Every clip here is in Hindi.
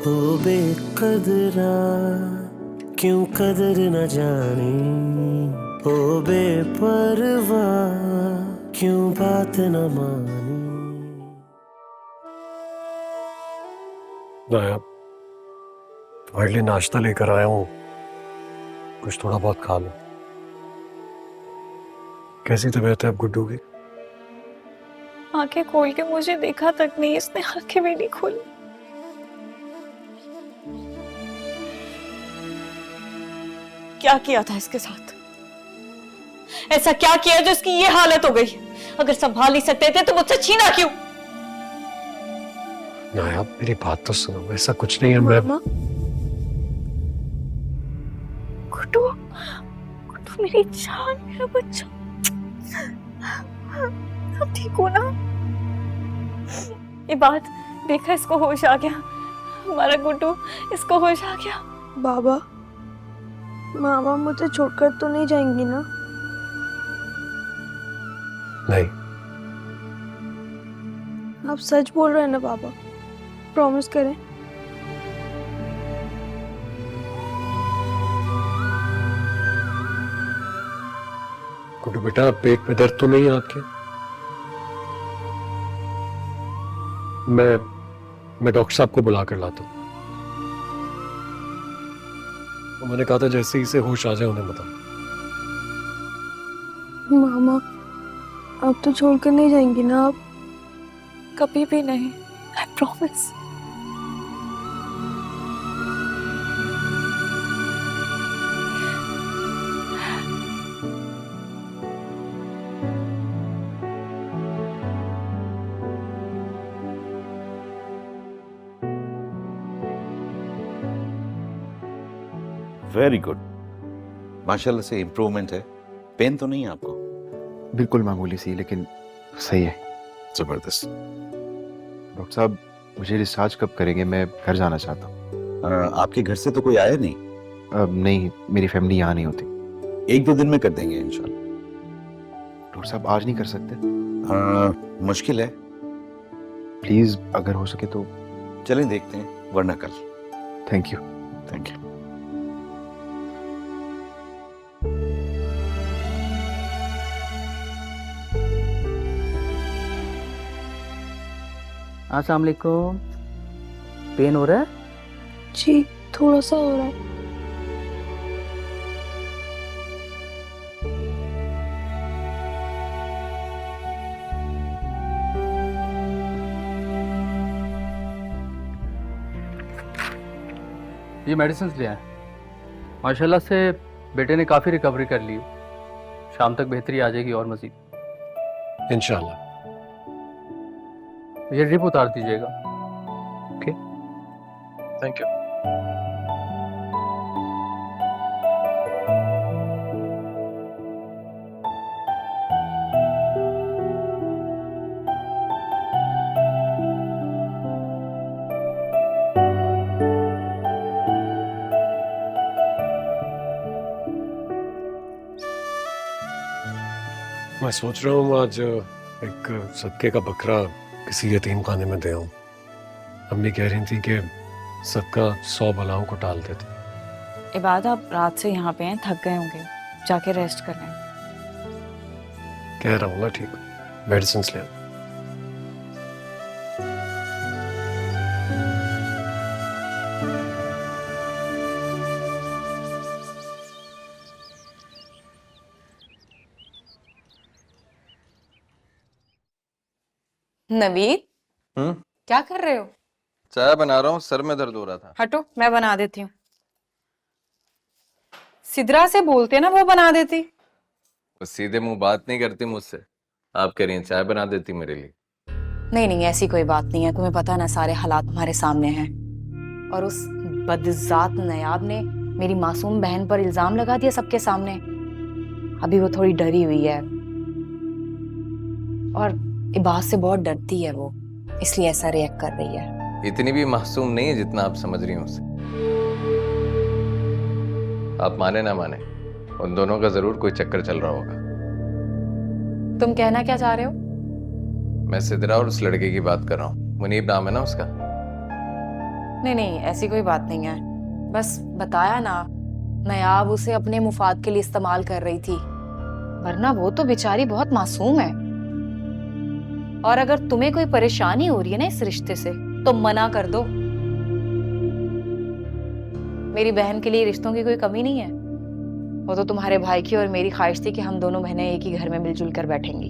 ओ बेकदरा क्यों कदर न जानी, ओ बेपरवाह क्यों बात न मानी। नाया, तुम्हारे लिए नाश्ता लेकर आया हूँ, कुछ थोड़ा बहुत खा लो। कैसी तबीयत है अब गुड्डू की? आंखें खोल के मुझे देखा तक नहीं, इसने आंखें भी नहीं खोली। क्या किया था इसके साथ? ऐसा क्या किया जो इसकी ये हालत हो गई? अगर संभाल ही सकते थे तो मुझसे छीना क्यों? नाया, मेरी बात तो सुनो, ऐसा कुछ नहीं है। मामा, गुड्डू, गुड्डू मेरी जान, मेरा बच्चा, अब ठीक हो ना? ये बात देखा, इसको होश आ गया, हमारा गुड्डू, इसको होश आ गया। बाबा, मामा मुझे छोड़कर तो नहीं जाएंगी ना? नहीं। आप सच बोल रहे हैं ना बाबा? प्रॉमिस करें। गुड्डू बेटा, पेट में दर्द तो नहीं है आपके? मैं डॉक्टर साहब को बुला कर लाता हूँ। तो मैंने कहा था जैसे ही इसे होश आ जाए उन्हें बताओ। मामा, आप तो छोड़कर नहीं जाएंगी ना? आप कभी भी नहीं, आई प्रॉमिस। वेरी गुड, माशाल्लाह से इम्प्रूवमेंट है। पेन तो नहीं है आपको? बिल्कुल मामूली सी, लेकिन सही है। जबरदस्त। डॉक्टर साहब, मुझे डिस्चार्ज कब करेंगे? मैं घर जाना चाहता हूँ। आपके घर से तो कोई आया नहीं? नहीं, मेरी फैमिली यहाँ नहीं होती। 1-2 दिन में कर देंगे इंशाल्लाह। डॉक्टर साहब, आज नहीं कर सकते? मुश्किल है। प्लीज, अगर हो सके तो। चलें देखते हैं, वरना कल। Thank you. Thank you. अस्सलाम वालेकुम। पेन हो रहा है? जी, थोड़ा सा हो रहा है। ये मेडिसिन ले आए। माशाल्लाह से बेटे ने काफ़ी रिकवरी कर ली। शाम तक बेहतरी आ जाएगी और मज़ीद। इंशाल्लाह। ये ड्रिप उतार दीजिएगा। Okay, thank you. मैं सोच रहा हूँ आज एक सदके का बकरा किसी यतीम खाने में दे आऊं। अम्मी कह रही थी कि सदका 100 बलाओं को टाल देता। इबाद, आप रात से यहाँ पे हैं, थक गए होंगे, जाके रेस्ट कर लें। कह रहा हूँ ना, ठीक, मेडिसिन ले आओ। नवीद, हम्म, क्या कर रहे हो? चाय बना रहा हूँ, सर में दर्द हो रहा था। हटो, मैं बना देती हूँ। सिद्रा से बोलते ना, वो बना देती। वो सीधे मुंह बात नहीं करती मुझसे। आप कह रही हैं चाय बना देती मेरे लिए। नहीं नहीं, ऐसी कोई बात नहीं है, तुम्हें पता है ना, सारे हालात हमारे सामने हैं। और उस बदजात नायाब ने मेरी मासूम बहन पर इल्जाम लगा दिया सबके सामने। अभी वो थोड़ी डरी हुई है और इबाद से बहुत डरती है वो, इसलिए ऐसा रिएक्ट कर रही है। इतनी भी मासूम नहीं है जितना आप समझ रही हैं उसे। आप माने ना माने, उन दोनों का जरूर कोई चक्कर चल रहा होगा। तुम कहना क्या चाह रहे हो? मैं सिद्रा और उस लड़के की बात कर रहा हूँ। मुनीब नाम है ना उसका। नहीं नहीं, ऐसी कोई बात नहीं है। बस बताया ना, नयाब उसे अपने मुफाद के लिए इस्तेमाल कर रही थी, वरना वो तो बेचारी बहुत मासूम है। और अगर तुम्हें कोई परेशानी हो रही है ना इस रिश्ते से, तो मना कर दो। मेरी बहन के लिए रिश्तों की कोई कमी नहीं है। वो तो तुम्हारे भाई की और मेरी ख्वाहिश थी कि हम दोनों बहनें एक ही घर में मिलजुल कर बैठेंगी।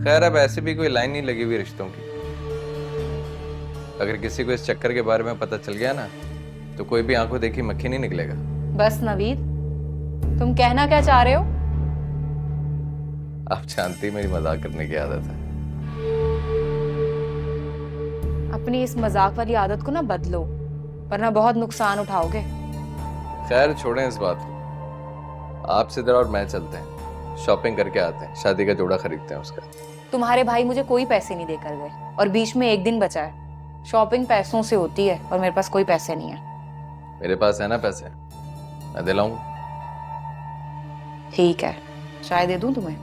खैर, अब ऐसे भी कोई लाइन नहीं लगी हुई रिश्तों की। अगर किसी को इस चक्कर के बारे में पता चल गया ना, तो कोई भी आंखों देखी मक्खी नहीं निकलेगा। बस नवीद, तुम कहना क्या चाह रहे हो? आप जानती मेरी मजाक करने की आदत है। अपनी इस मजाक वाली आदत को ना बदलो, वरना बहुत नुकसान उठाओगे। खैर छोड़ें इस बात को। आप सिद्धर और मैं चलते हैं, शॉपिंग करके आते हैं, शादी का जोड़ा खरीदते हैं उसका। तुम्हारे भाई मुझे कोई पैसे नहीं देकर गए, और बीच में एक दिन बचा है। शॉपिंग पैसों से होती है, और मेरे पास कोई पैसे नहीं है। मेरे पास है ना पैसे, मैं दिलाऊंगा। ठीक है, चाय दे दूं तुम्हें?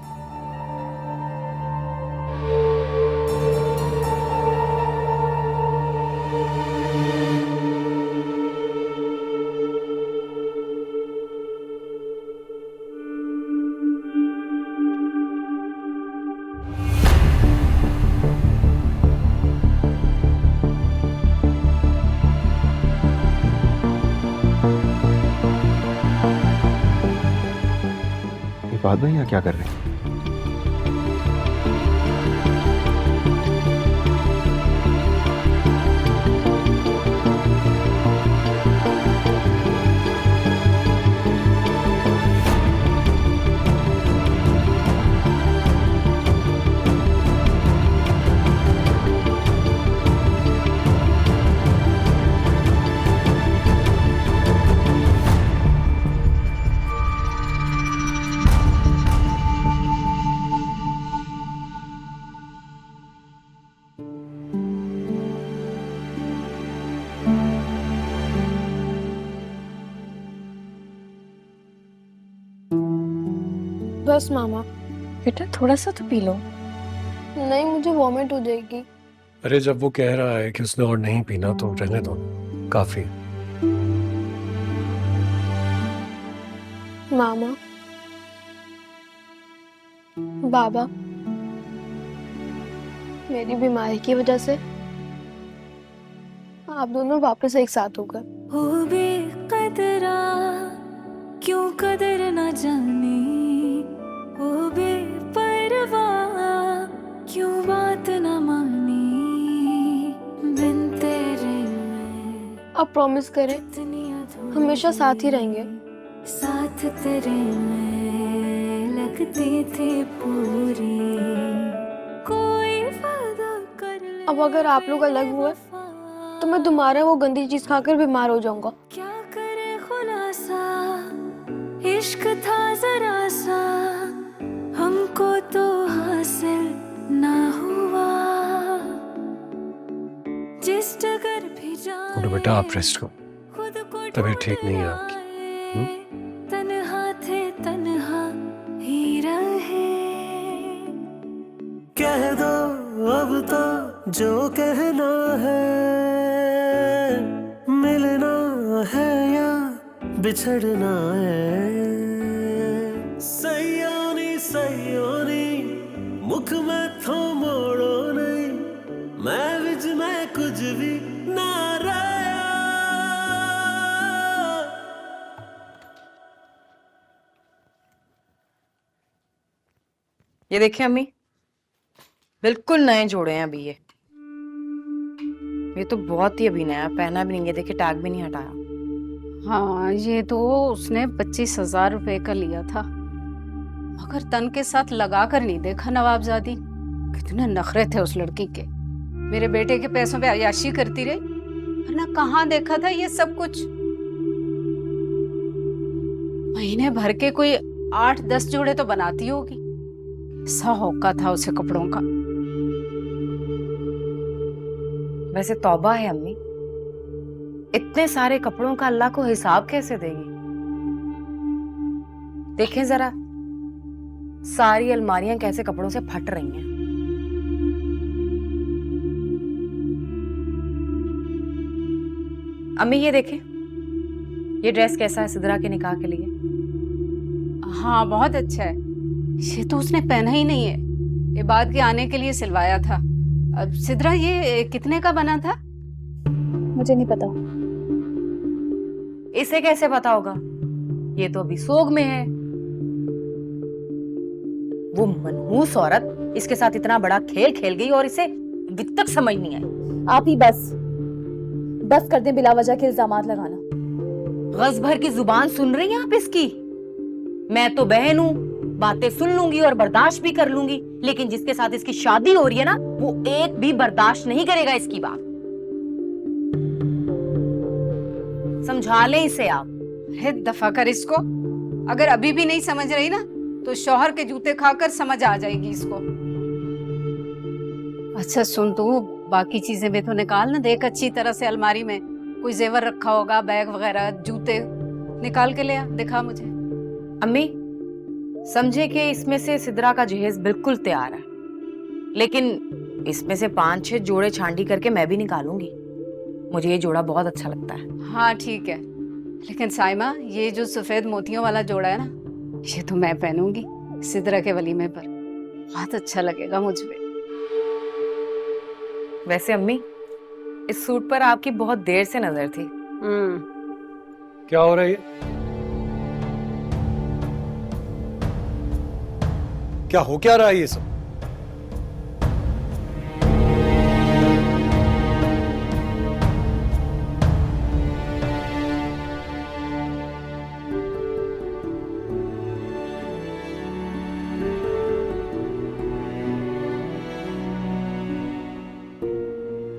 बाद में यहाँ क्या कर रहे हैं? बस मामा। बेटा थोड़ा सा तो पी लो। नहीं, मुझे वॉमिट हो जाएगी। अरे जब वो कह रहा है कि उसने और नहीं पीना तो रहने दो, काफी। मामा, बाबा, मेरी बीमारी की वजह से आप दोनों वापस एक साथ हो गए। हो बेकदरा क्यों कदर न जाने, हो बेपरवाह क्यों बात न मानी, बिन तेरे मैं आप प्रॉमिस करें इतनी अधूरी, हमेशा साथ ही रहेंगे। साथ तेरे मैं लगती थी पूरी, कोई वादा कर ले। अब अगर आप लोग अलग हुए तो मैं दोबारा वो गंदी चीज खाकर बीमार हो जाऊंगा। क्या करे खुलासा, इश्क था जरा सा, हमको तो हासिल ना हुआ, जिस जगह भी जाए तो बेटा आप रेस्ट करो, खुद को तबीयत ठीक नहीं है आपकी। तन्हा थे तन्हा ही रहे। कह दो अब तो जो कहना है, मिलना है या बिछड़ना है। सैयोनी सैयोनी मुख में थो मोड़ो नहीं, मैं विच में कुछ भी ना रहा। ये देखिए अम्मी, बिल्कुल नए जोड़े हैं अभी ये तो बहुत ही अभी नया, पहना भी नहीं है। देखिए टैग भी नहीं हटाया। हाँ, ये तो उसने 25,000 रुपए का लिया था, मगर तन के साथ लगा कर नहीं देखा नवाबजादी। कितने नखरे थे उस लड़की के। मेरे बेटे के पैसों पे अयाशी करती रही, वरना कहाँ देखा था ये सब कुछ। महीने भर के कोई 8-10 जोड़े तो बनाती होगी। ऐसा हौका था उसे कपड़ों का। वैसे तौबा है अम्मी, इतने सारे कपड़ों का अल्लाह को हिसाब कैसे देगी? देखें जरा, सारी अलमारियां कैसे कपड़ों से फट रही हैं। अम्मी ये देखें, ये ड्रेस कैसा है सिद्रा के निकाह के लिए? हाँ बहुत अच्छा है। ये तो उसने पहना ही नहीं है, ये बाद के आने के लिए सिलवाया था। अब सिद्रा ये कितने का बना था? मुझे नहीं पता। इसे कैसे पता होगा? ये तो अभी सोग में है। वो मनहूस औरत इसके साथ इतना बड़ा खेल खेल गई और इसे अभी तक समझ नहीं आई। आप ही बस कर दें बिला वजह के इल्जामात लगाना। गज भर की जुबान सुन रही हैं आप इसकी? मैं तो बहन हूँ, बातें सुन लूंगी और बर्दाश्त भी कर लूंगी, लेकिन जिसके साथ इसकी शादी हो रही है ना, वो एक भी बर्दाश्त नहीं करेगा इसकी बात। समझा लें इसे आप। अरे दफा कर इसको। अगर अभी भी नहीं समझ रही ना, तो शौहर के जूते खाकर समझ आ जाएगी इसको। अच्छा सुन, तू बाकी चीजें भी तो निकाल ना, देख अच्छी तरह से अलमारी में कोई जेवर रखा होगा, बैग वगैरह, जूते निकाल के ले आ, दिखा मुझे। अम्मी समझे कि इसमें से सिद्रा का जहेज बिल्कुल तैयार है, लेकिन इसमें से 5-6 जोड़े छांटी करके मैं भी निकालूंगी। मुझे ये जोड़ा बहुत अच्छा लगता है। हाँ ठीक है, लेकिन साइमा ये जो सफेद मोतियों वाला जोड़ा है ना, ये तो मैं पहनूंगी सिद्रा के वलीमे पर, बहुत अच्छा लगेगा मुझ पे। वैसे अम्मी, इस सूट पर आपकी बहुत देर से नजर थी। क्या हो रहा है? क्या हो क्या रहा है ये सब?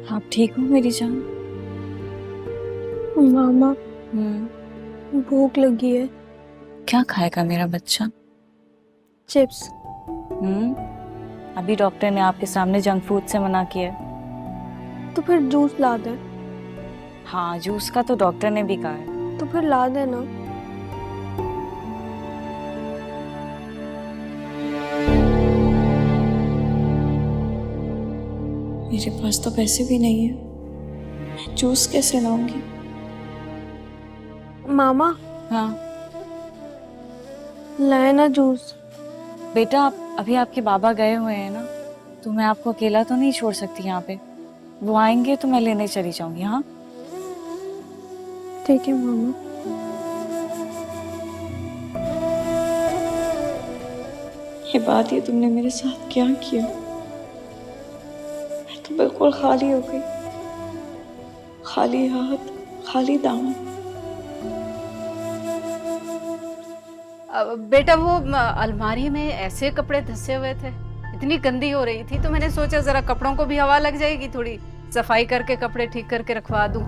आप ठीक हो मेरी जान? मामा भूख लगी है। क्या खाएगा मेरा बच्चा? चिप्स। अभी डॉक्टर ने आपके सामने जंक फूड से मना किया है। तो फिर जूस ला दे। हाँ, जूस का तो डॉक्टर ने भी कहा है। तो फिर ला देना। मेरे पास तो पैसे भी नहीं है, मैं जूस कैसे लाऊंगी? मामा हाँ लाए ना जूस। बेटा, अभी आपके बाबा गए हुए हैं ना, तो मैं आपको अकेला तो नहीं छोड़ सकती यहाँ पे। वो आएंगे तो मैं लेने चली जाऊंगी। हाँ ठीक है मामा। ये बात ये तुमने मेरे साथ क्या किया? मैं तो बिल्कुल खाली हो गई, खाली हाथ खाली दामन। बेटा वो अलमारी में ऐसे कपड़े धंसे हुए थे, इतनी गंदी हो रही थी, तो मैंने सोचा जरा कपड़ों को भी हवा लग जाएगी, थोड़ी सफाई करके कपड़े ठीक करके रखवा दूं।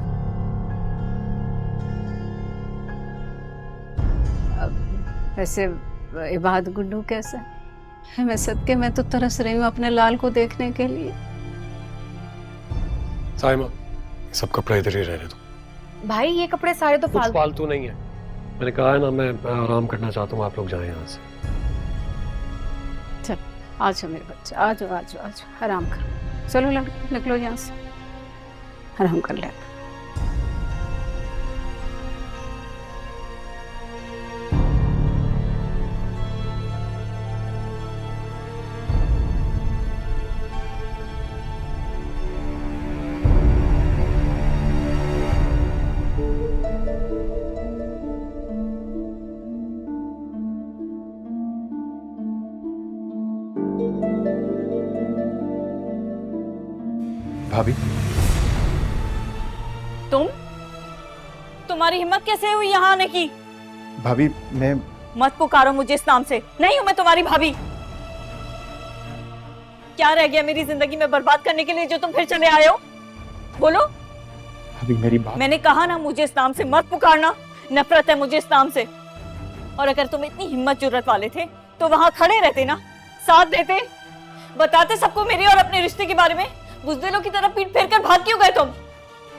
वैसे इबाद गुड्डू कैसा है? मैं सदके में तो तरस रही हूँ अपने लाल को देखने के लिए। साइमा, सब कपड़े इधर ही रहने दो। भाई, ये कपड़े सारे तो कुछ फालतू नहीं है। मैंने कहा है ना, मैं आराम करना चाहता हूँ, आप लोग जाएं यहाँ से। चल आ जाओ मेरे बच्चे, आ जाओ आ जाओ आ जाओ, आराम करो। चलो लड़के निकलो यहाँ से, आराम कर ले। भाभी, तुम्हारी हिम्मत कैसे हुई यहाँ आने की? भाभी मैं मत पुकारो मुझे इस नाम से, नहीं हूं मैं तुम्हारी भाभी। क्या रह गया मेरी जिंदगी में बर्बाद करने के लिए जो तुम फिर चले आए हो? बोलो। भाभी मेरी बात। मैंने कहा ना, मुझे इस नाम से मत पुकारना, नफरत है मुझे इस नाम से। और अगर तुम इतनी हिम्मत जुर्रत वाले थे तो वहां खड़े रहते ना, साथ देते, बताते सबको मेरे और अपने रिश्ते के बारे में। बुज़दिलों की तरह पीठ फेर कर भाग क्यों गए तुम?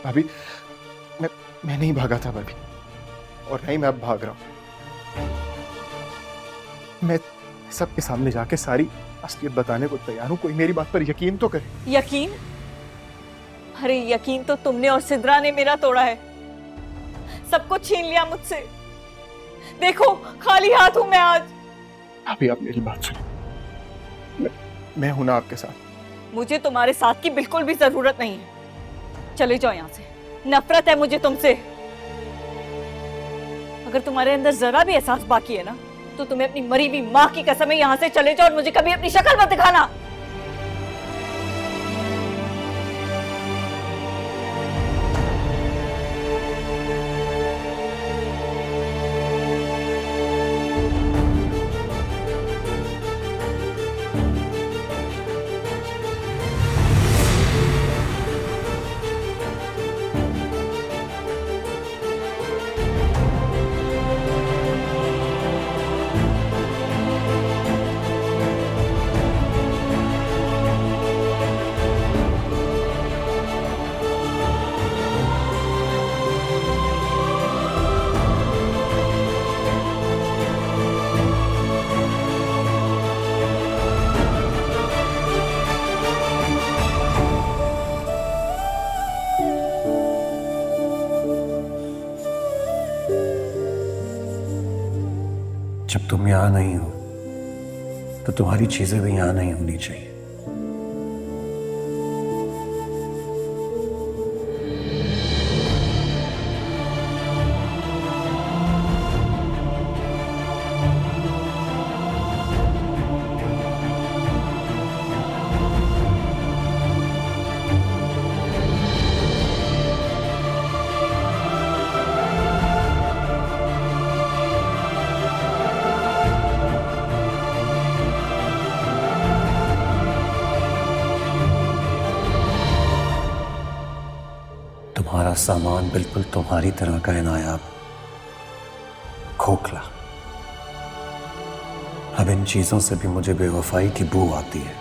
भाभी मैं नहीं भागा था भाभी, और नहीं मैं अब भाग रहा हूँ। मैं सबके सामने जाके सारी असलियत बताने को तैयार हूँ, कोई मेरी बात पर यकीन तो करे। यकीन? अरे यकीन तो तुमने और सिद्रा ने मेरा तोड़ा है। सब कुछ छीन लिया मुझसे। देखो खाली हाथ हूं मैं आज। अभी आप मेरी बात सुनो, मैं हूं ना आपके साथ। मुझे तुम्हारे साथ की बिल्कुल भी जरूरत नहीं है। चले जाओ यहाँ से, नफरत है मुझे तुमसे। अगर तुम्हारे अंदर जरा भी एहसास बाकी है ना, तो तुम्हें अपनी मरी हुई माँ की कसम है यहाँ से चले जाओ और मुझे कभी अपनी शक्ल मत दिखाना। जब तुम यहाँ नहीं हो तो तुम्हारी चीजें भी यहाँ नहीं होनी चाहिए। तुम्हारा सामान बिल्कुल तुम्हारी तरह का है नायाब, खोखला। अब इन चीजों से भी मुझे बेवफाई की बू आती है।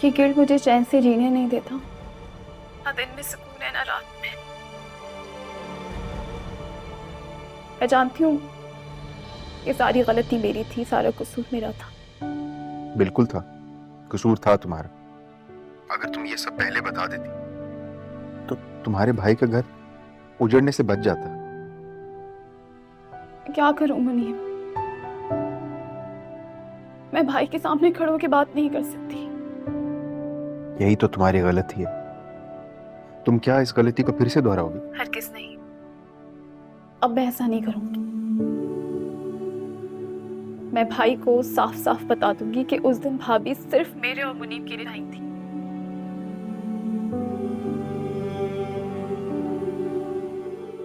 ये गिल्ड मुझे चैन से जीने नहीं देता। ना दिन में सुकून है ना रात में। मैं जानती हूँ ये सारी गलती मेरी थी, सारा कसूर मेरा था। बिल्कुल था, कसूर था तुम्हारा। अगर तुम ये सब पहले बता देती तो तुम्हारे भाई का घर उजड़ने से बच जाता। क्या करूं मुनीम, मैं भाई के सामने खड़े होकर बात नहीं कर सकती। यही तो तुम्हारी गलती है। तुम क्या इस गलती को फिर से दोहराओगी? हरगिज़ नहीं, अब मैं ऐसा नहीं करूंगी। मैं भाई को साफ साफ बता दूंगी कि उस दिन भाभी सिर्फ मेरे और मुनीब के लिए आई थी।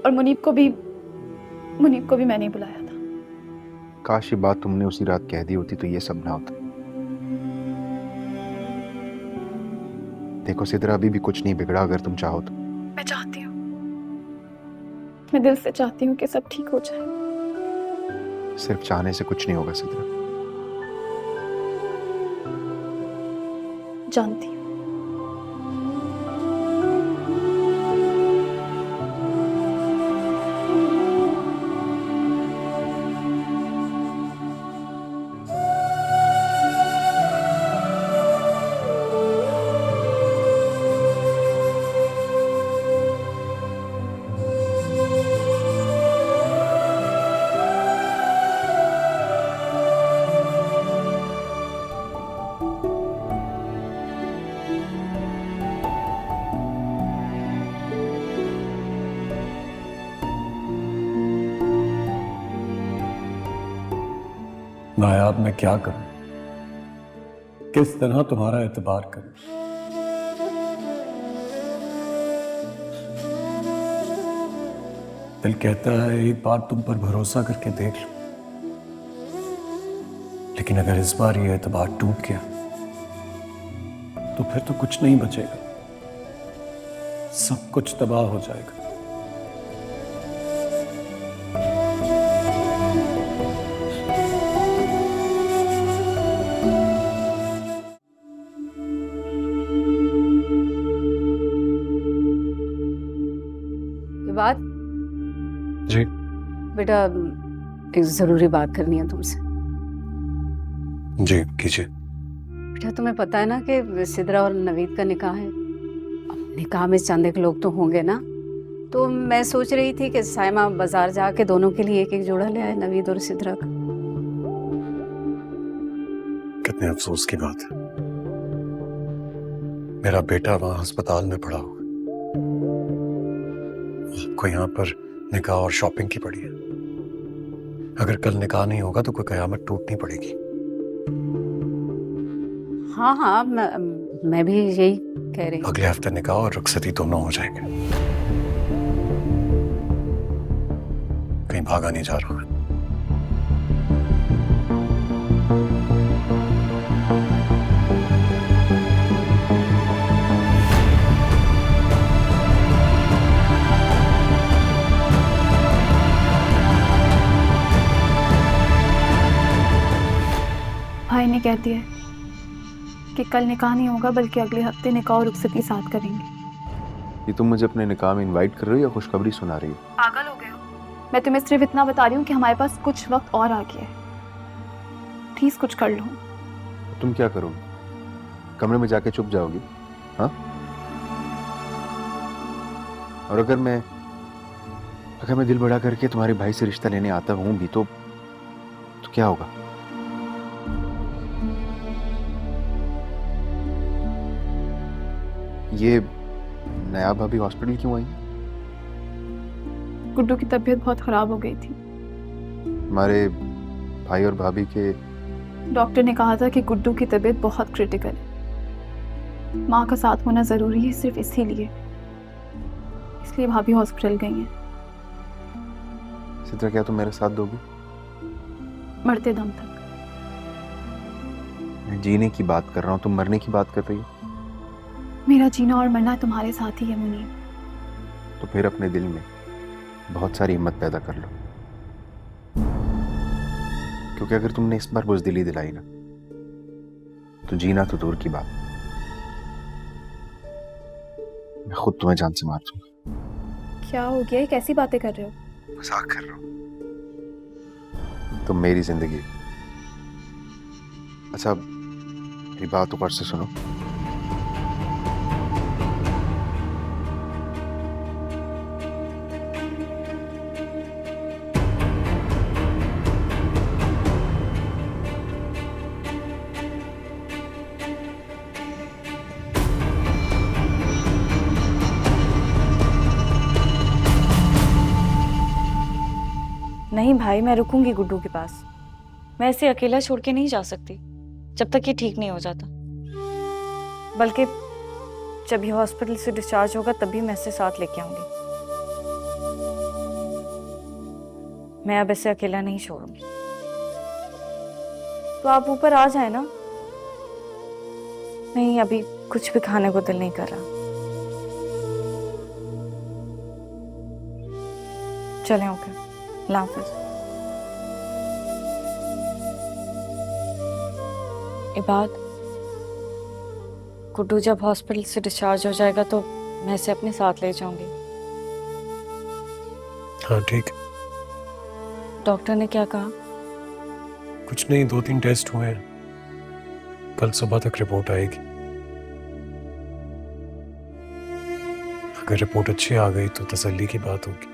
और मुनीब को भी मैंने बुलाया था। काश ये बात तुमने उसी रात कह दी होती तो ये सब ना होता। देखो सिद्रा, अभी भी कुछ नहीं बिगड़ा। अगर तुम चाहो तो। मैं चाहती हूँ, मैं दिल से चाहती हूँ कि सब ठीक हो जाए। सिर्फ चाहने से कुछ नहीं होगा सिद्रा। जानती हूँ। नायाब मैं क्या करूं, किस तरह तुम्हारा एतबार करूं? दिल कहता है एक बार तुम पर भरोसा करके देख लो, लेकिन अगर इस बार ये एतबार टूट गया तो फिर तो कुछ नहीं बचेगा, सब कुछ तबाह हो जाएगा। जी बेटा एक ज़रूरी बात करनी है तुमसे। जी कीजिए। बेटा तुम्हें पता है ना कि सिद्रा और नवीद का निकाह है। अब निकाह में चंद एक लोग तो होंगे ना, तो मैं सोच रही थी कि साइमा बाजार जाके दोनों के लिए एक एक जोड़ा ले आए, नवीद और सिद्रा का। कितने अफसोस की बात है, मेरा बेटा वहां अस्पताल में पड़ा हुआ, आपको यहाँ पर निकाह और शॉपिंग की पड़ी है। अगर कल निकाह नहीं होगा तो कोई कयामत टूटनी पड़ेगी। हाँ हाँ मैं भी यही कह रही हूँ। अगले हफ्ते निकाह और रुखसती दोनों हो जाएंगे। कहीं भागा नहीं जा रहा मैं। भाई ने कह दिया है कि कल निकाह नहीं होगा बल्कि अगले हफ्ते निकाह और रुखसती साथ करेंगे। ये तुम मुझे अपने निकाह में इनवाइट कर रही हो या खुशखबरी सुना रही हो? पागल हो गए हो? मैं तुम्हें सिर्फ इतना बता रही हूँ कि हमारे पास कुछ वक्त और आ गया है, प्लीज कुछ कर लो। तुम क्या करोगी? कमरे में जाके चुप जाओगी? हाँ? और अगर मैं दिल बड़ा करके तुम्हारे भाई से रिश्ता लेने आता हूँ भी तो क्या होगा? ये नया भाभी हॉस्पिटल क्यों आई? गुड्डू की तबीयत बहुत खराब हो गई थी। हमारे भाई और भाभी के डॉक्टर ने कहा था कि गुड्डू की तबीयत बहुत क्रिटिकल है, माँ का साथ होना जरूरी है, सिर्फ इसीलिए भाभी हॉस्पिटल गई हैं। सिद्रा क्या तुम मेरे साथ दोगी? मरते दम तक। मैं जीने की बात कर रहा हूँ, तुम मरने की बात कर रही हो। मेरा जीना और मरना तुम्हारे साथ ही है मुनीर। तो फिर अपने दिल में बहुत सारी हिम्मत पैदा कर लो, क्योंकि अगर तुमने इस बार बुज़दिली दिलाई ना तो जीना तो दूर की बात, मैं खुद तुम्हें जान से मार दूंगा। क्या हो गया? ये कैसी बातें कर रहे हो? मजाक कर रहा हूँ। तुम मेरी जिंदगी। अच्छा मेरी बात ऊपर से सुनो। नहीं भाई, मैं रुकूंगी गुड्डू के पास। मैं इसे अकेला छोड़ के नहीं जा सकती जब तक ये ठीक नहीं हो जाता। बल्कि जब ये हॉस्पिटल से डिस्चार्ज होगा तभी मैं इसे साथ लेके आऊंगी। मैं अब इसे अकेला नहीं छोड़ूंगी। तो आप ऊपर आ जाए ना। नहीं, अभी कुछ भी खाने को दिल नहीं कर रहा। चलें, ओके, अल्लाह हाफिज़। इबाद, गुड्डू जब हॉस्पिटल से डिस्चार्ज हो जाएगा तो मैं इसे अपने साथ ले जाऊंगी। हाँ ठीक। डॉक्टर ने क्या कहा? कुछ नहीं, 2-3 टेस्ट हुए हैं, कल सुबह तक रिपोर्ट आएगी। अगर रिपोर्ट अच्छी आ गई तो तसल्ली की बात होगी।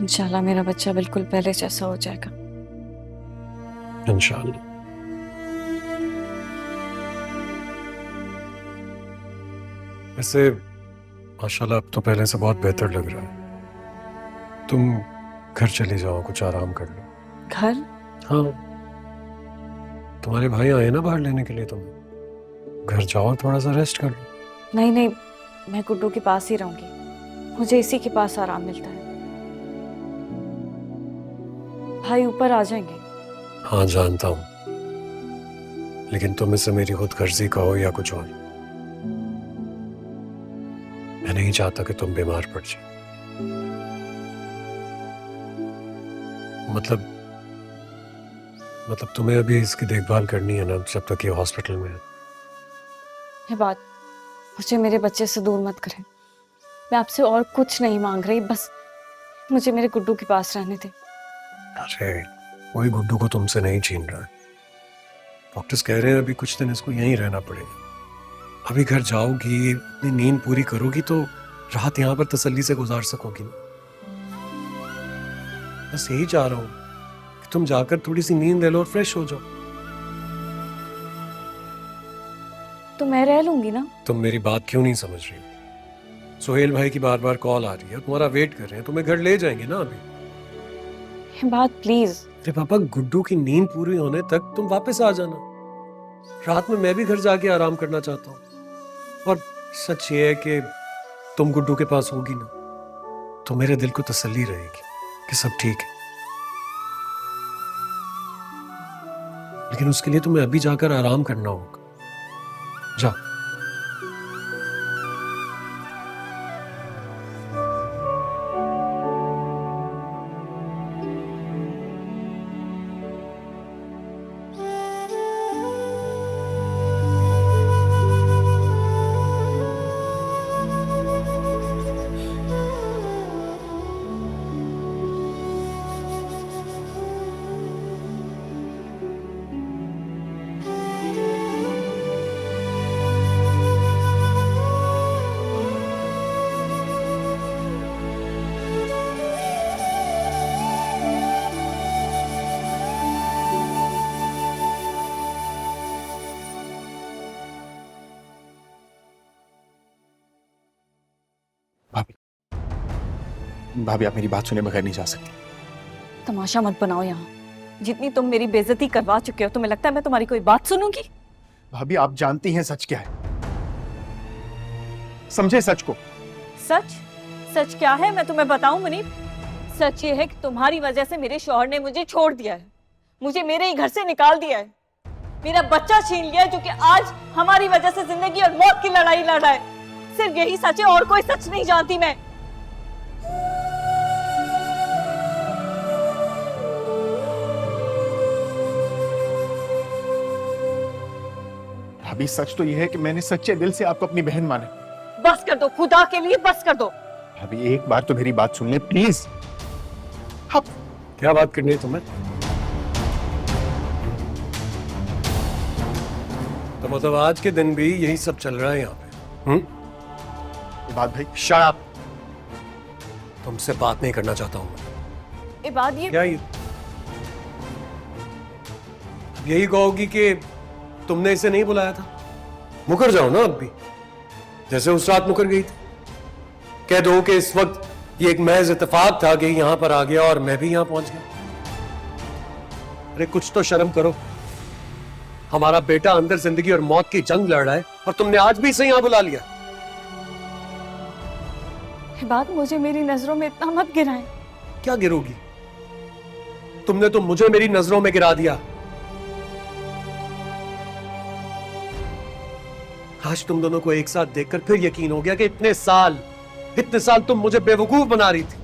इंशाल्लाह मेरा बच्चा बिल्कुल पहले जैसा हो जाएगा। इंशाल्लाह। वैसे माशाल्लाह अब तो पहले से बहुत बेहतर लग रहा है। तुम घर चले जाओ, कुछ आराम कर लो। घर? हाँ, तुम्हारे भाई आए ना बाहर लेने के लिए तुम्हें। घर जाओ, थोड़ा सा रेस्ट कर लो। नहीं नहीं, मैं गुड्डू के पास ही रहूंगी। मुझे इसी के पास आराम मिलता है। भाई ऊपर आ जाएंगे। हाँ जानता हूँ, लेकिन तुम इसे मेरी खुदगर्जी कहो या कुछ और, मैं नहीं चाहता कि तुम बीमार पड़ जाओ। मतलब तुम्हें अभी इसकी देखभाल करनी है ना, जब तक ये हॉस्पिटल में है। ये बात, मुझे मेरे बच्चे से दूर मत करें। मैं आपसे और कुछ नहीं मांग रही, बस मुझे मेरे गुड्डू के पास रहने दे। अरे वही गुड्डू को तुमसे नहीं छीन रहा है। डॉक्टर्स कह रहे हैं अभी कुछ दिन इसको यहीं रहना पड़ेगा। अभी घर जाओगी, अपनी नींद पूरी करोगी तो रात यहाँ पर तसल्ली से गुजार सकोगी ना। बस यही चाह रहा हूँ कि तुम जाकर थोड़ी सी नींद ले लो और फ्रेश हो जाओ। तो मैं रह लूंगी ना। तुम मेरी बात क्यों नहीं समझ रही? सोहेल भाई की बार बार कॉल आ रही है, तुम्हारा वेट कर रहे हैं, तुम्हें घर ले जाएंगे ना अभी। बात प्लीज। अरे पापा, गुड्डू की नींद पूरी होने तक तुम वापस आ जाना। रात में मैं भी घर जाके आराम करना चाहता हूँ। और सच ये है कि तुम गुड्डू के पास होगी ना तो मेरे दिल को तसल्ली रहेगी कि सब ठीक है। लेकिन उसके लिए तुम्हें अभी जाकर आराम करना होगा। जाओ। भाभी आप मेरी बात सुने बगैर नहीं जा सकती। तमाशा मत बनाओ यहाँ। जितनी तुम मेरी बेइज्जती करवा चुके हो, तुम्हें लगता है मैं तुम्हारी कोई बात सुनूंगी? भाभी आप जानती हैं सच क्या है, समझे सच को। सच? सच क्या है मैं तुम्हें बताऊं मुनीब? सच ये है कि तुम्हारी वजह से मेरे शौहर ने मुझे छोड़ दिया है, मुझे मेरे ही घर से निकाल दिया है, मेरा बच्चा छीन लिया है, जो कि आज हमारी वजह से जिंदगी और मौत की लड़ाई लड़ रहा है। सिर्फ यही सच है, और कोई सच नहीं जानती मैं। भाभी सच तो यह है कि मैंने सच्चे दिल से आपको अपनी बहन माना। बस कर दो, खुदा के लिए बस कर दो। भाभी एक बार तो मेरी बात सुन ले प्लीज। हाँ, क्या बात करनी है तुम्हें? तो मतलब आज के दिन भी यही सब चल रहा है यहाँ पे? इबाद भाई शट अप। तुमसे बात नहीं करना चाहता हूं मैं। इबाद ये क्या यही कहोगी कि तुमने इसे नहीं बुलाया था? मुकर जाओ ना अब भी, जैसे उस रात मुकर गई थी। कह दो कि इस वक्त ये एक महज इत्तेफाक था कि यहां पर आ गया और मैं भी यहां पहुंच गया। अरे कुछ तो शर्म करो। हमारा बेटा अंदर जिंदगी और मौत की जंग लड़ रहा है और तुमने आज भी इसे यहां बुला लिया। इबाद मुझे मेरी नजरों में इतना मत गिराएं। क्या गिरोगी? तुमने तो मुझे मेरी नजरों में गिरा दिया। आज तुम दोनों को एक साथ देखकर फिर यकीन हो गया कि इतने साल तुम मुझे बेवकूफ बना रही थी।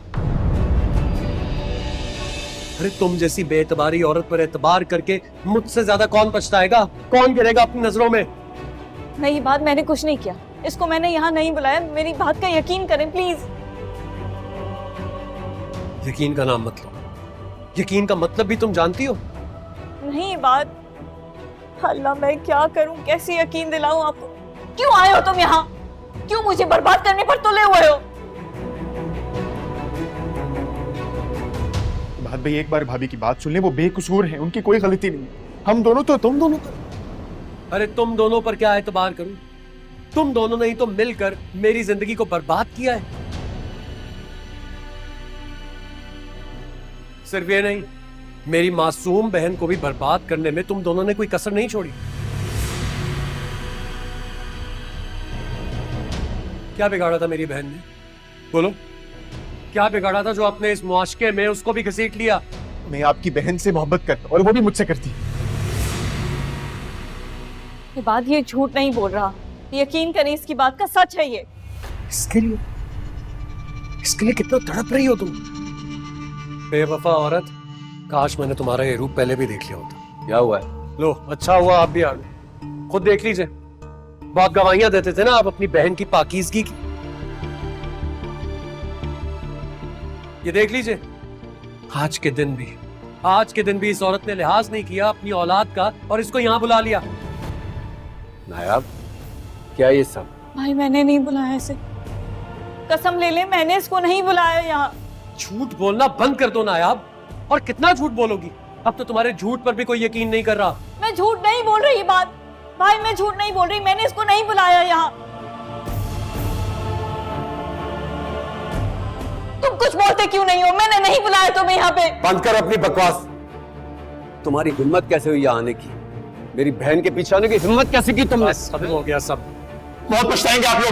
अरे तुम जैसी बेएतबारी औरत पर एतबार करके मुझसे ज्यादा कौन पछताएगा? कौन गिरेगा अपनी नजरों में? नहीं बात मैंने कुछ नहीं किया, इसको मैंने यहाँ नहीं बुलाया। मेरी बात का यकीन करें प्लीज। यकीन का नाम मत लो। यकीन का मतलब भी तुम जानती हो? नहीं बात। अल्लाह मैं क्या करूं, कैसे यकीन दिलाऊं आपको? क्यों आए हो तुम यहाँ? क्यों मुझे बर्बाद करने पर तुले हुए हो? इबाद भाई एक बार भाभी की बात सुन ले, वो बेकसूर हैं, उनकी कोई गलती नहीं है। हम दोनों तो तुम दोनों पर। अरे तुम दोनों पर क्या एतबार करूं? तुम दोनों ने ही तो मिलकर मेरी जिंदगी को बर्बाद किया है। सिर्फ ये नहीं, मेरी मासूम बहन को भी बर्बाद करने में तुम दोनों ने कोई कसर नहीं छोड़ी। क्या बिगाड़ा था मेरी बहन ने? बोलो, क्या बिगाड़ा था जो आपने इस मुआशके में उसको भी घसीट लिया? मैं आपकी बहन से मोहब्बत करता और वो भी मुझसे करती। ये बात ये झूठ नहीं बोल रहा, यकीन करें इसकी बात का सच है ये। इसके लिए कितना तड़प रही हो तुम? बेवफा औरत, काश मैंने तुम्हारा ये रूप पहले भी देख लिया होता। क्या हुआ है? लो अच्छा हुआ आप भी आ गए। खुद देख लीजिए, बहुत गवाहियां देते थे ना आप अपनी बहन की पाकीज़गी की। ये देख लीजिए, आज के दिन भी इस औरत ने लिहाज नहीं किया अपनी औलाद का और इसको यहाँ बुला लिया। नायाब, क्या ये सब? भाई मैंने नहीं बुलाया इसे, कसम ले ले मैंने इसको नहीं बुलाया यहाँ। झूठ बोलना बंद कर दो नायाब। और कितना झूठ बोलोगी? अब तो तुम्हारे झूठ पर भी कोई यकीन नहीं कर रहा। मैं झूठ नहीं बोल रही, बात भाई मैं झूठ नहीं बोल रही, मैंने इसको नहीं बुलाया यहाँ। तुम कुछ बोलते क्यों नहीं हो? मैंने नहीं बुलाया तुम्हें यहाँ पे। बंद कर अपनी बकवास। तुम्हारी हिम्मत कैसे हुई यहाँ आने की? मेरी बहन के पीछे आने की हिम्मत कैसे की तुमने? सब हो गया सब। बहुत पछताएंगे आप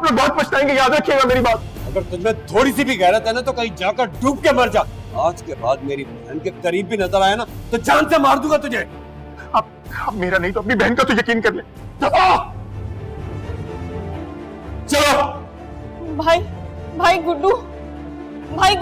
लोग बहुत पछताएंगे, याद रखिएगा मेरी बात। अगर तुझमें थोड़ी सी भी गैरत है ना तो कहीं जाकर डूब के मर जा। आज के बाद मेरी बहन के करीब भी नजर आया ना तो जान से मार दूंगा तुझे। आप मेरा नहीं तो अपनी बहन का तो यकीन कर ले। चलो। भाई गुड्डू, भाई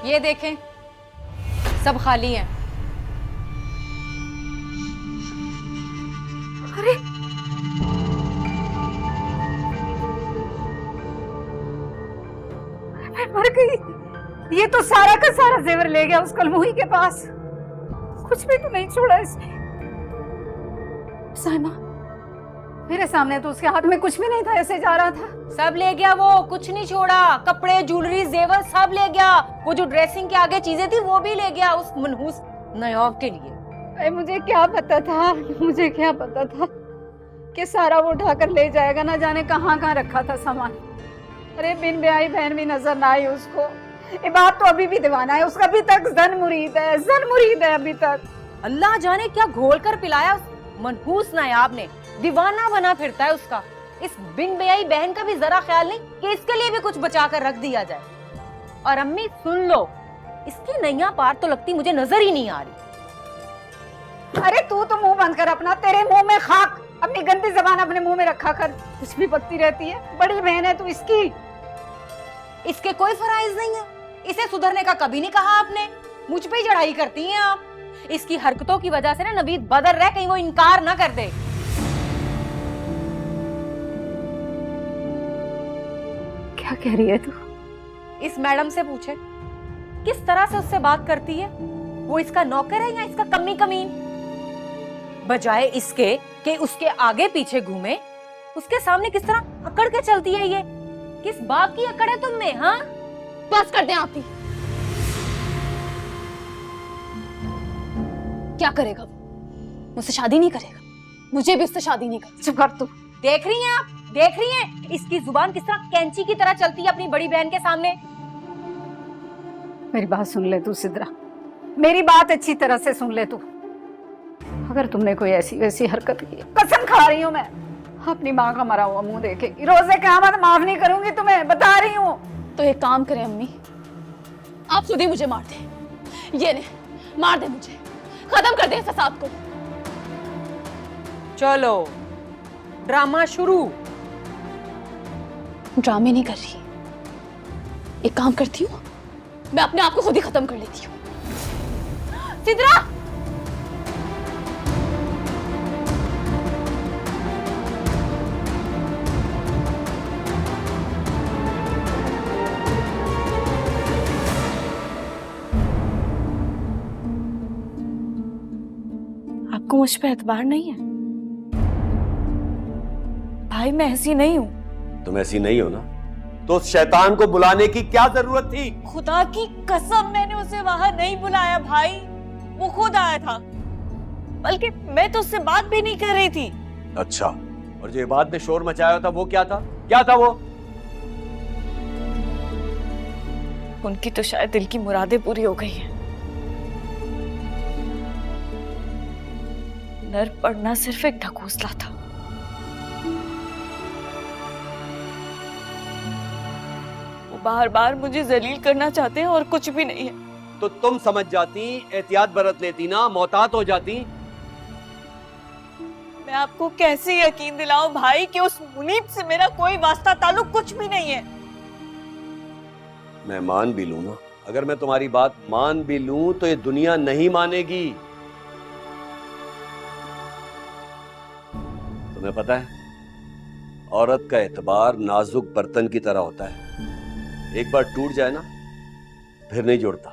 ये देखें, सब खाली हैं। अरे मैं मर गई। ये तो सारा का सारा जेवर ले गया उस कलमुही के पास, कुछ भी तो नहीं छोड़ा इसने। साइमा, मेरे सामने तो उसके हाथ में कुछ भी नहीं था, ऐसे जा रहा था। सब ले गया वो, कुछ नहीं छोड़ा। कपड़े, ज्वेलरी, जेवर सब ले गया। वो जो ड्रेसिंग के आगे चीजें थी वो भी ले गया उस मनहूस नायाब के लिए। अरे मुझे क्या पता था कि सारा वो उठाकर ले जाएगा, ना जाने कहाँ रखा था सामान। अरे बिन ब्याही बहन भी नजर ना आई उसको। ये बात तो अभी भी दीवाना है, उसका अभी तक जन मुरीद है अभी तक। अल्लाह जाने क्या घोल कर पिलाया उस मनहूस नायाब ने, दीवाना बना फिरता है उसका। इस बिन ब्याही बहन का भी जरा ख्याल नहीं कि इसके लिए भी कुछ बचा कर रख दिया जाए। और अम्मी सुन लो, इसकी नैया पार तो लगती मुझे नजर ही नहीं आ रही। अरे तू तो मुंह बंद कर अपना, तेरे मुंह में खाक। अपनी गंदी जबान अपने मुंह में रखा कर, कुछ भी बकती रहती है। बड़ी बहन है तू इसकी। इसके कोई फराइज नहीं है, इसे सुधरने का कभी नहीं कहा आपने। मुझ पे ही चढ़ाई करती हैं आप। इसकी हरकतों की वजह से ना नवीद बदल रहा है, कहीं वो इनकार ना कर दे। क्या कह रही है तू? इस मैडम से पूछे किस तरह से उससे बात करती है। वो इसका नौकर है या इसका कमी कमीन? बजाय इसके कि उसके आगे पीछे घूमे, उसके सामने किस तरह अकड़ के चलती है। ये किस बात की अकड़ है तुम में? हाँ, बस कर दे आती। क्या करेगा वो? मुझसे शादी नहीं करेगा, मुझे भी उससे शादी नहीं करनी। चुप कर तू। देख रही हैं आप, देख रही हैं इसकी जुबान किस तरह कैंची की तरह चलती है अपनी बड़ी बहन के सामने। मेरी बात सुन ले तू सिद्रा, मेरी बात अच्छी तरह से सुन ले तू। अगर तुमने कोई ऐसी वैसी हरकत की, कसम खा रही हूँ मैं, अपनी माँ का मरा हुआ मुंह देखे रोजे क़यामत माफ नहीं करूंगी तुम्हें, बता रही हूँ। तो एक काम करें अम्मी, आप खुद ही मुझे मार दे। ये ने मार दे मुझे, खत्म कर दे फसाद को। चलो ड्रामा शुरू। ड्रामे नहीं कर रही, एक काम करती हूँ, मैं अपने आप को खुद ही खत्म कर लेती हूँ। सिद्रा, आपको मुझ पे एतबार नहीं है? भाई मैं ऐसी नहीं हूँ। तुम ऐसी नहीं हो ना, तो उस शैतान को बुलाने की क्या जरूरत थी? खुदा की कसम मैंने उसे वहां नहीं बुलाया भाई, वो खुद आया था। बल्कि मैं तो उससे बात भी नहीं कर रही थी। अच्छा, और जो बाद में शोर मचाया था वो क्या था? क्या था वो? उनकी तो शायद दिल की मुरादें पूरी हो गई हैं। नर पड़ना सिर्फ एक ढकोसला था। वो बार बार मुझे जलील करना चाहते हैं और कुछ भी नहीं है। तो तुम समझ जाती, एहतियात बरत लेती ना, मोहतात हो जाती। मैं आपको कैसे यकीन दिलाऊं भाई कि उस मुनीब से मेरा कोई वास्ता ताल्लुक कुछ भी नहीं है। मैं मान भी लूं ना, अगर मैं तुम्हारी बात मान भी लूं तो ये दुनिया नहीं मानेगी। तुम्हें पता है, औरत का एतबार नाजुक बर्तन की तरह होता है, एक बार टूट जाए ना फिर नहीं जुड़ता।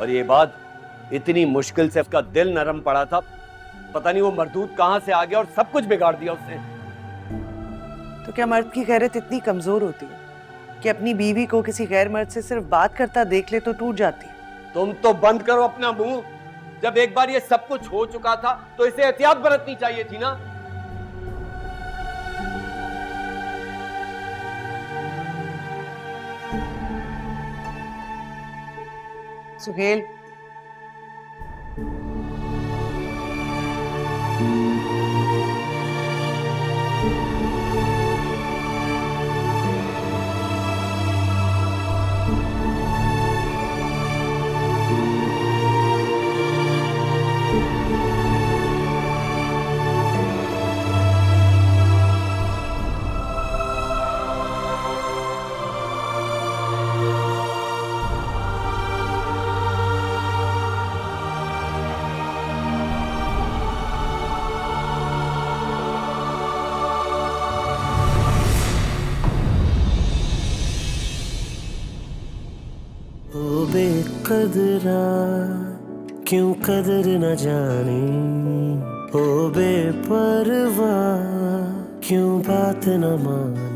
और ये बात इतनी मुश्किल से उसका दिल नरम पड़ा था, पता नहीं वो मरदूद कहां से आ गया और सब कुछ बिगाड़ दिया उसने। तो क्या मर्द की गैरत इतनी कमजोर होती है कि अपनी बीवी को किसी गैर मर्द से सिर्फ बात करता देख ले तो टूट जाती है? तुम तो बंद करो अपना मुंह। जब एक बार ये सब कुछ हो चुका था तो इसे एहतियात बरतनी चाहिए थी ना। सुहेल, ओ बेकदरा क्यों कदर न जाने, ओ बेपरवाह क्यों बात न माने।